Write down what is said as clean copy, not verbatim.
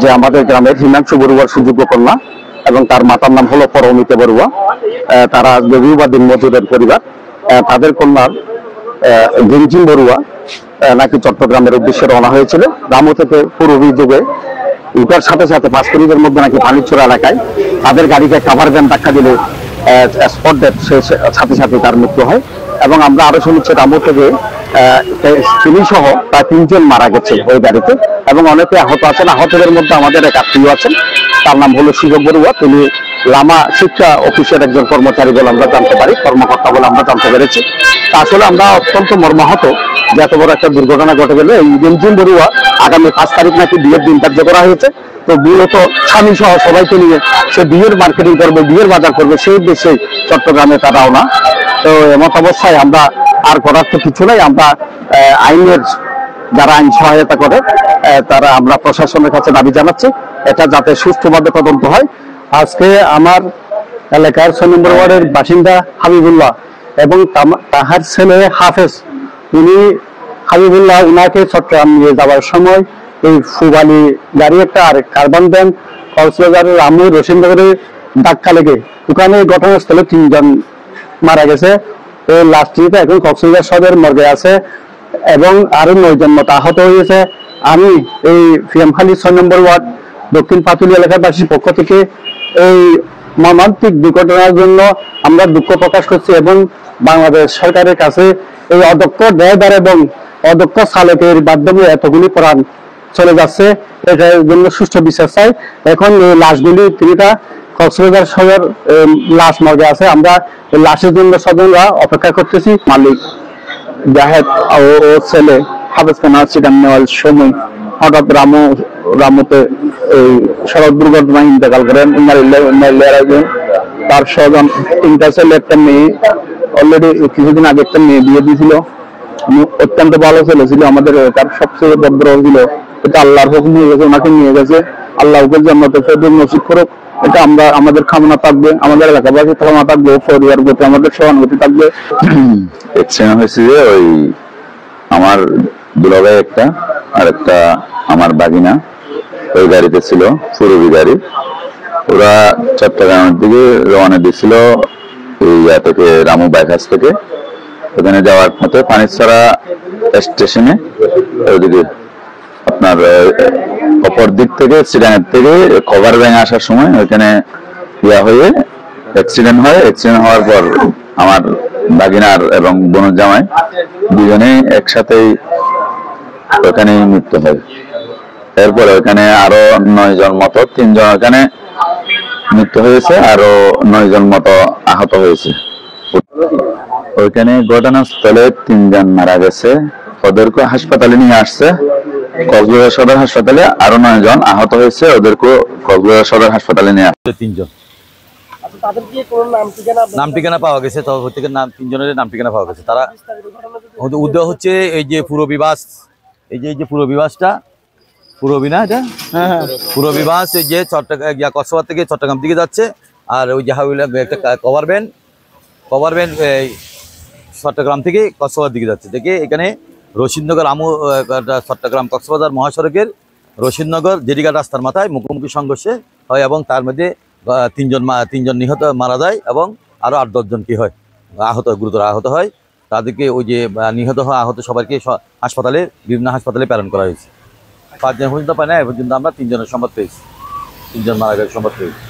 যে আমাদের গ্রামের হিমাংশু বড়ুয়ার সুযোগ্য কন্যা এবং তার মাতার নাম হলো পরমিতা বড়ুয়া। তারা যদিও দিন মজুরের পরিবার। তাদের কন্যার গেঞ্জিম বড়ুয়া নাকি চট্টগ্রামের উদ্দেশ্যে রওনা হয়েছিল। রামু থেকে পূর্বী যুগে উঠার সাথে সাথে পাঁচকুড়িদের মধ্যে নাকি পানিচোরা এলাকায় তাদের গাড়িকে কাভার ভ্যান ধাক্কা দিলে স্পট ডেথ, সাথে সাথে তার মৃত্যু হয়। এবং আমরা আরো শুনেছি রামু থেকে তিনি সহ প্রায় 3 জন মারা গেছে ওই গাড়িতে এবং অনেকে আহত আছেন। আহতদের মধ্যে আমাদের এক আত্মীয় আছেন, তার নাম হলো সুযোগ বড়ুয়া। তিনি লামা শিক্ষা অফিসের একজন কর্মচারী বলে আমরা জানতে পারি, কর্মকর্তা বলে আমরা জানতে পেরেছি। আসলে আমরা অত্যন্ত মর্মাহত যে এত বড় একটা দুর্ঘটনা ঘটে গেল। এই গেঞ্জিম বড়ুয়া আগামী 5 তারিখ নাকি বিয়ের দিন ধার্য করা হয়েছে। তো মূলত স্বামী সহ সবাইকে নিয়ে সে বিয়ের মার্কেটিং করবে, বিয়ের বাজার করবে, সেই উদ্দেশ্যে চট্টগ্রামে তারা রওনা। তো এমত অবস্থায় আমরা আর করার তো কিছু নাই। আমরা আইনের যারা আইন সহায়তা করে তারা আমরা প্রশাসনের কাছে দাবি জানাচ্ছি এটা যাতে সুষ্ঠুভাবে তদন্ত হয়। আজকে আমার এলাকার 6 নম্বর ওয়ার্ডের বাসিন্দা হাবিবুল্লাহ এবং তাহার ছেলে হাফেজ, উনি হাবিবুল্লাহ উনাকে চট্টগ্রাম নিয়ে যাওয়ার সময় এই ফুবালি গাড়ি একটা আর কার্বন ভ্যান কক্সবাজারের রামু রসিন্দনগরে ধাক্কা লেগে ওখানে ঘটনাস্থলে 3 জন মারা গেছে। এই লাশটিতে এখন কক্সবাজার সদর মর্গে আছে এবং আরো 9 জন মতো আহত হয়েছে। আমি এই ফিয়ামখালী 6 নম্বর ওয়ার্ড দক্ষিণ পাতুলি এলাকাবাসীর পক্ষ থেকে এই মর্মান্তিক দুর্ঘটনার জন্য আমরা দুঃখ প্রকাশ করছি এবং বাংলাদেশ সরকারের কাছে এই অদক্ষ ড্রাইভার এবং অদক্ষ চালকের মাধ্যমে এতগুলি প্রাণ চলে যাচ্ছে, এটার জন্য সুষ্ঠু বিচার চাই। এখন এই লাশগুলি 3টা কক্সবাজার শহর লাশ মর্গে আছে। আমরা এই লাশের জন্য স্বজনরা অপেক্ষা করতেছি। মালিক জাহেদ ও ছেলে হাফেজ খান সিটান নেওয়ার সময় হঠাৎ রামুতে এই সড়ক দুর্ঘটনায় ইন্তেকাল করেন। তার স্বজন 3টা ছেলে, একটা মেয়ে। অলরেডি কিছুদিন আগে একটা মেয়ে বিয়ে দিয়েছিল। অত্যন্ত ভালো ছেলে ছিল, আমাদের তার সবচেয়ে ভদ্র ছিল। এটা আল্লাহর হুকুম হয়ে গেছে, ওনাকে নিয়ে গেছে। আল্লাহ ওকে জান্নাতে ফেরদৌস নসিব করুক, এটা আমরা আমাদের কামনা থাকবে, আমাদের এলাকাবাসীর কামনা থাকবে, পরিবার প্রতি আমাদের সহানুভূতি থাকবে। অ্যাক্সিডেন্ট হয়েছে যে ওই আমার দুলাভাই একটা আর একটা আমার বাগিনা ওই গাড়িতে ছিল, ফুরবি গাড়ি। ওরা চট্টগ্রামের দিকে রওনা দিয়েছিল এই থেকে রামু বাইপাস থেকে। ওখানে যাওয়ার মতো পানিছড়া স্টেশনে ওইদিকে আপনার অপর দিক থেকে সিডানের থেকে কভার ভেঙে আসার সময় ওইখানে হয়ে অ্যাক্সিডেন্ট হয়। অ্যাক্সিডেন্ট হওয়ার পর আমার বাগিনার এবং বোনের জামাই দুজনেই একসাথেই ওখানেই মৃত্যু হয়। এরপরে ওখানে আরো 9 জন মতো, 3 জন ওখানে মৃত্যু হয়েছে, আরো 9 জন মতো আহত হয়েছে। ওইখানে ঘটনাস্থলে 3 জন মারা গেছে, ওদেরকে হাসপাতালে নিয়ে আসছে কক্সবাজার সদর হাসপাতালে। আরো 9 জন আহত হয়েছে, ওদেরকে কক্সবাজার সদর হাসপাতালে নিয়ে আসছে। 3 জন নাম ঠিকানা পাওয়া গেছে। তো 3 জনের নাম ঠিকানা পাওয়া গেছে। তারা উদ্যোগ হচ্ছে এই যে পুরবিবাস, এই যে পুরবিবাসটা পুরবি না, এটা পুরবিবাস এই যে কক্সবাজার থেকে চট্টগ্রাম দিকে যাচ্ছে। আর ওই যে একটা কভার ভ্যান এই চট্টগ্রাম থেকে কক্সবাজার দিকে যাচ্ছে। দেখে এখানে রশিদনগর চট্টগ্রাম কক্সবাজার মহাসড়কের রশিদনগর জেরিঘাট রাস্তার মাথায় মুখোমুখি সংঘর্ষে হয় এবং তার মধ্যে 3 জন নিহত মারা যায় এবং আরো 8-10 জন কি হয় আহত, গুরুতর আহত হয়। তাদেরকে ওই যে নিহত হওয়া আহত সবাইকে হাসপাতালে, বিভিন্ন হাসপাতালে প্রেরণ করা হয়েছে। 5 জন পর্যন্ত পায় না, এ পর্যন্ত আমরা 3 জনের সংবাদ পেয়েছি, 3 জন মারা গেছে সংবাদ পেয়েছি।